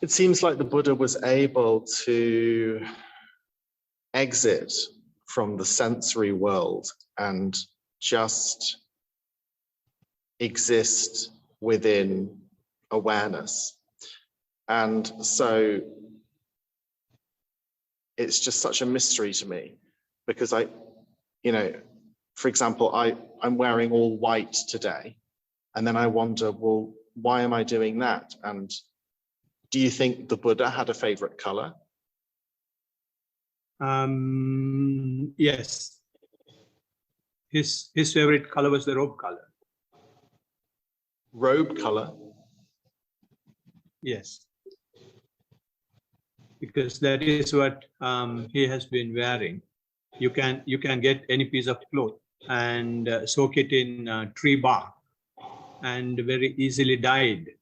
It seems like the Buddha was able to exit from the sensory world and just exist within awareness. And so it's just such a mystery to me, because for example, I'm wearing all white today, and then I wonder, well, why am I doing that? And do you think the Buddha had a favorite color? Yes. His favorite color was the robe color. Robe color? Yes. Because that is what he has been wearing. You can get any piece of cloth and soak it in tree bark and very easily dyed.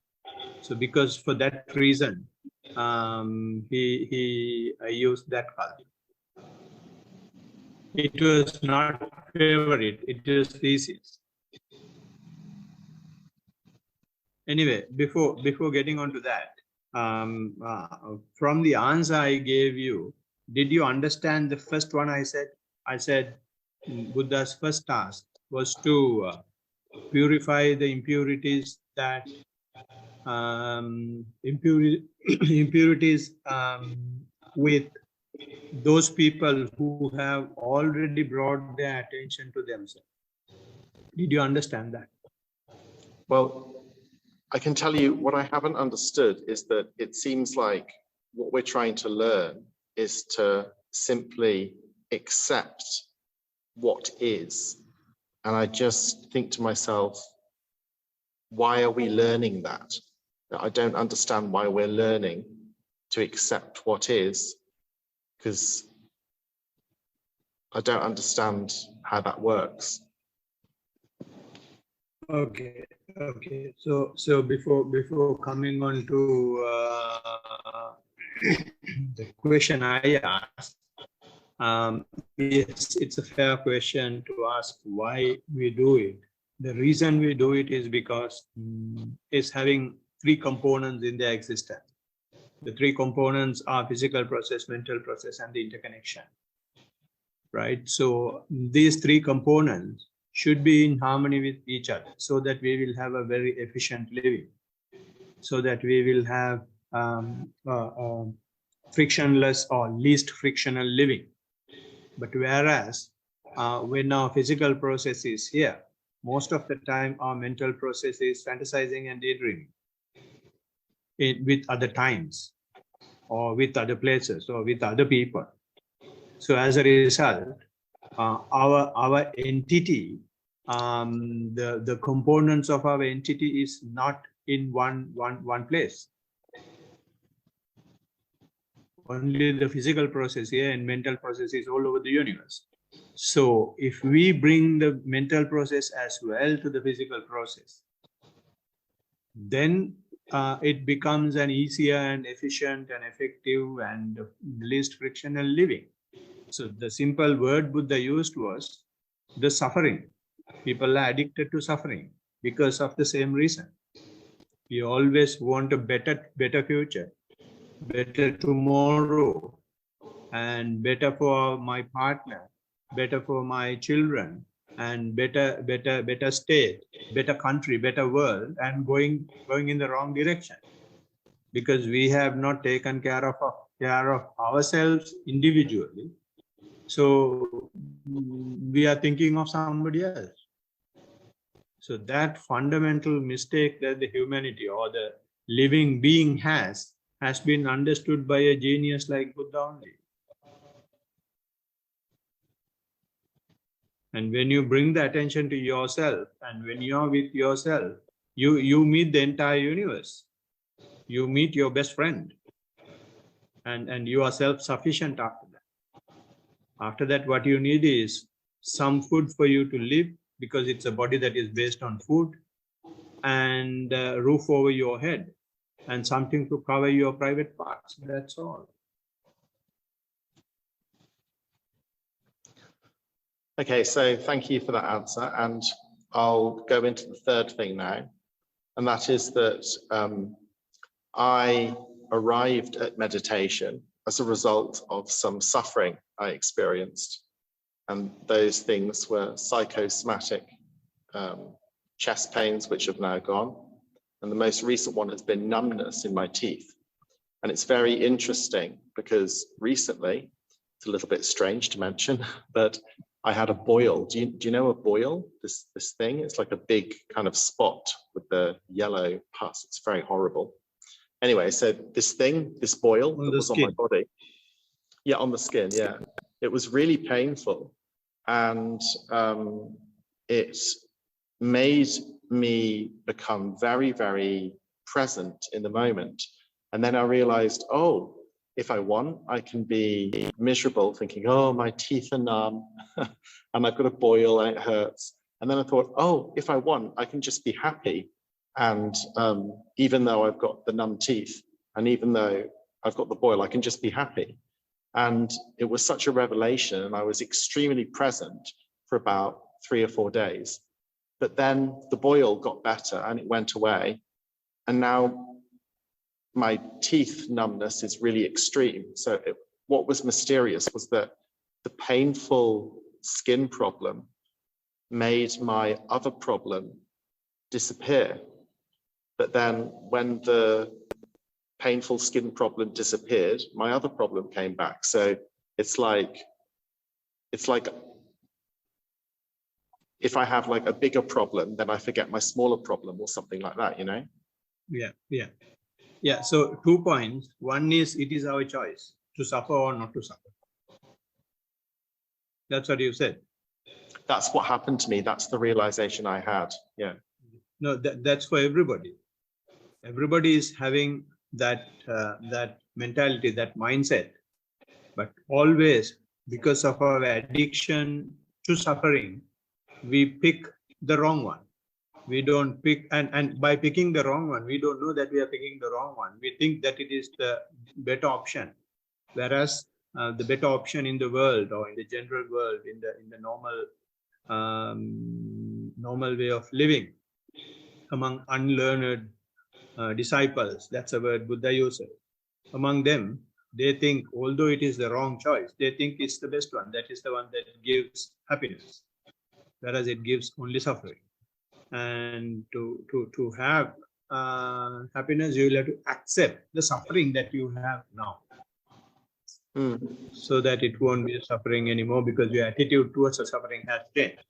So because for that reason, he used that color. It was not favorite, it was thesis. Anyway, before getting on to that, from the answer I gave you, did you understand the first one I said? I said Buddha's first task was to purify the impurities that impurities with those people who have already brought their attention to themselves. Did you understand that? Well, I can tell you what I haven't understood is that it seems like what we're trying to learn is to simply accept what is. And I just think to myself, why are we learning that? I don't understand why we're learning to accept what is, because I don't understand how that works. Okay. So before coming on to the question I asked, yes, it's a fair question to ask why we do it. The reason we do it is because it's having three components in their existence. The three components are physical process, mental process, and the interconnection. Right? So these three components should be in harmony with each other so that we will have a very efficient living, so that we will have frictionless or least frictional living. But whereas when our physical process is here, most of the time our mental process is fantasizing and daydreaming with other times or with other places or with other people. So as a result, our entity, the components of our entity is not in one place. Only the physical process here and mental process is all over the universe. So if we bring the mental process as well to the physical process, then it becomes an easier and efficient and effective and least frictional living. So the simple word Buddha used was the suffering. People are addicted to suffering because of the same reason. We always want a better future, better tomorrow, and better for my partner, better for my children, and better state, better country, better world, and going in the wrong direction because we have not taken care of ourselves individually. So we are thinking of somebody else. So that fundamental mistake that the humanity or the living being has been understood by a genius like Buddha only. And when you bring the attention to yourself and when you are with yourself, you meet the entire universe. You meet your best friend. And you are self-sufficient after that. After that, what you need is some food for you to live, because it's a body that is based on food, and a roof over your head, and something to cover your private parts. That's all. Okay, so thank you for that answer. And I'll go into the third thing now. And that is that I arrived at meditation as a result of some suffering I experienced. And those things were psychosomatic chest pains, which have now gone. And the most recent one has been numbness in my teeth. And it's very interesting because recently, it's a little bit strange to mention, but I had a boil. Do you know a boil? This thing, it's like a big kind of spot with the yellow pus. It's very horrible. Anyway, so this boil that was on my body. Yeah, on the skin, yeah. It was really painful. And it made me become very, very present in the moment. And then I realized, oh, if I want, I can be miserable thinking, oh, my teeth are numb and I've got a boil and it hurts. And then I thought, oh, if I want, I can just be happy. And even though I've got the numb teeth and even though I've got the boil, I can just be happy. And it was such a revelation, and I was extremely present for about 3 or 4 days. But then the boil got better and it went away. And now my teeth numbness is really extreme. So what was mysterious was that the painful skin problem made my other problem disappear. But then when the painful skin problem disappeared, my other problem came back. So it's like if I have like a bigger problem, then I forget my smaller problem or something like that, you know? Yeah. So 2 points. One is, it is our choice to suffer or not to suffer. That's what you said. That's what happened to me. That's the realization I had. Yeah. No, that's for everybody. Everybody is having that mentality, that mindset. But always, because of our addiction to suffering, we pick the wrong one. We don't pick, and by picking the wrong one, we don't know that we are picking the wrong one. We think that it is the better option, whereas the better option in the world or in the general world, in the normal way of living among unlearned disciples, that's a word Buddha uses. Among them, they think, although it is the wrong choice, they think it's the best one. That is the one that gives happiness, whereas it gives only suffering. And to have happiness, you will have to accept the suffering that you have now, so that it won't be suffering anymore, because your attitude towards the suffering has changed.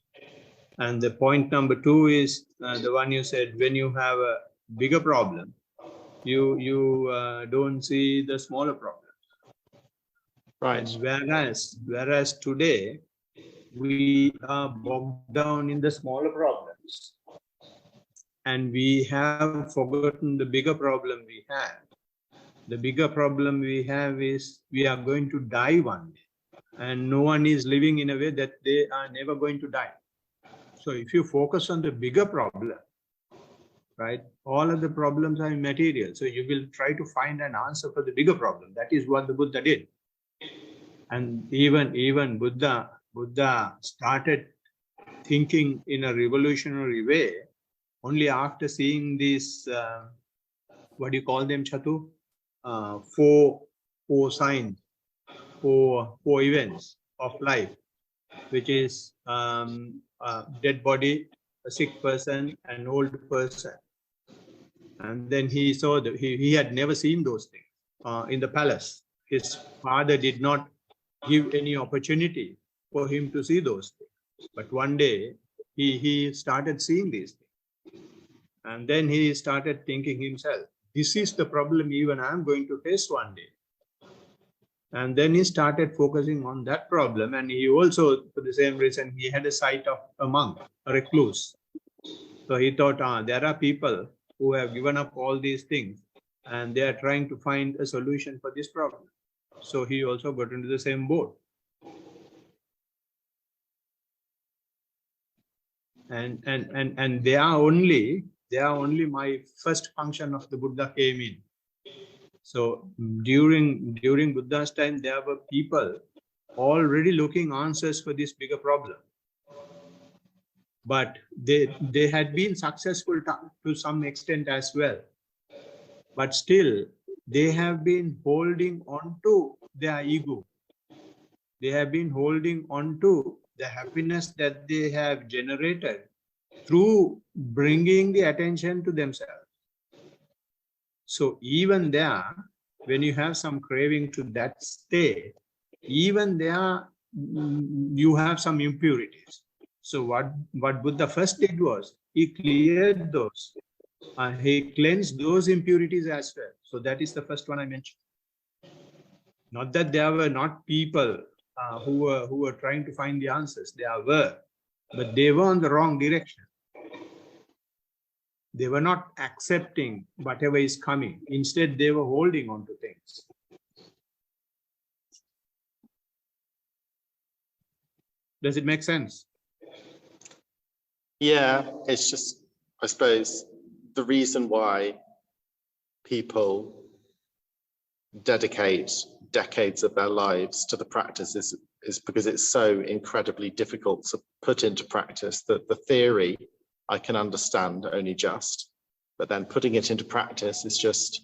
And the point number 2 is the one you said, when you have a bigger problem, you don't see the smaller problem. Right. Whereas today, we are bogged down in the smaller problems. And we have forgotten the bigger problem we have. The bigger problem we have is we are going to die one day. And no one is living in a way that they are never going to die. So if you focus on the bigger problem, right, all of the problems are immaterial. So you will try to find an answer for the bigger problem. That is what the Buddha did. And even Buddha started thinking in a revolutionary way only after seeing these, what do you call them, Chatu? Four signs, four events of life, which is a dead body, a sick person, an old person. And then he saw that he had never seen those things in the palace. His father did not give any opportunity for him to see those things. But one day he started seeing these things. And then he started thinking himself, this is the problem even I'm going to face one day. And then he started focusing on that problem. And he also, for the same reason, he had a sight of a monk, a recluse. So he thought, there are people who have given up all these things and they are trying to find a solution for this problem. So he also got into the same boat. And they are only my first function of the Buddha came in. So during Buddha's time, there were people already looking answers for this bigger problem. But they had been successful to some extent as well. But still, they have been holding on to their ego. They have been holding on to the happiness that they have generated through bringing the attention to themselves. So even there, when you have some craving to that state, even there you have some impurities. So what Buddha first did was he cleared those. He cleansed those impurities as well. So that is the first one I mentioned. Not that there were not people who were trying to find the answers. There were, but they were on the wrong direction. They were not accepting whatever is coming. Instead, they were holding on to things. Does it make sense? Yeah, it's just, I suppose, the reason why people dedicate decades of their lives to the practice is because it's so incredibly difficult to put into practice. That the theory I can understand only just, but then putting it into practice is just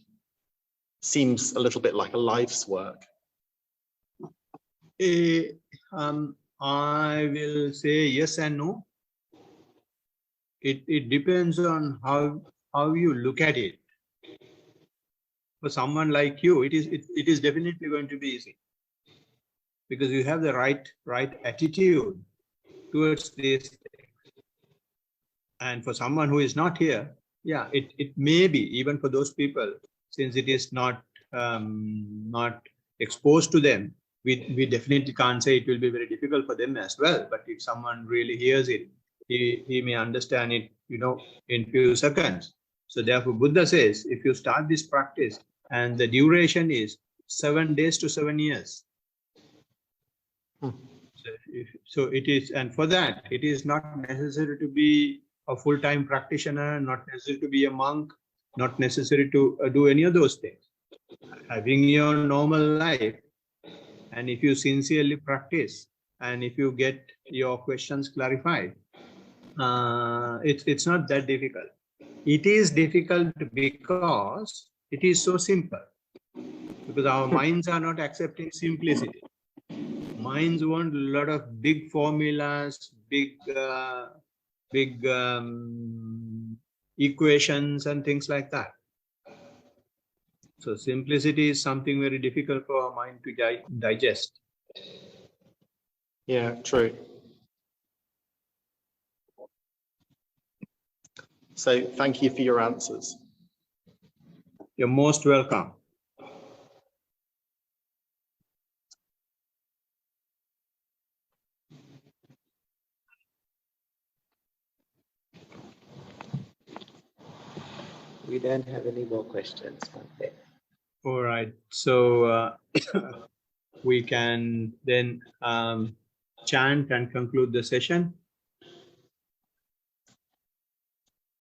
seems a little bit like a life's work. I will say yes and no. It depends on how you look at it. For someone like you, it is definitely going to be easy because you have the right attitude towards this thing. And for someone who is not here, yeah, it may be, even for those people, since it is not exposed to them, we definitely can't say it will be very difficult for them as well. But if someone really hears it, he may understand it, in few seconds. So therefore, Buddha says, if you start this practice and the duration is 7 days to 7 years. So it is, and for that, it is not necessary to be a full-time practitioner, not necessary to be a monk, not necessary to do any of those things. Having your normal life, and if you sincerely practice, and if you get your questions clarified, it's not that difficult. It is difficult because it is so simple, because our minds are not accepting simplicity. Minds want a lot of big formulas, big equations and things like that. So simplicity is something very difficult for our mind to digest. Yeah, true. So thank you for your answers. You're most welcome. We don't have any more questions, Bhante. All right. So we can then chant and conclude the session.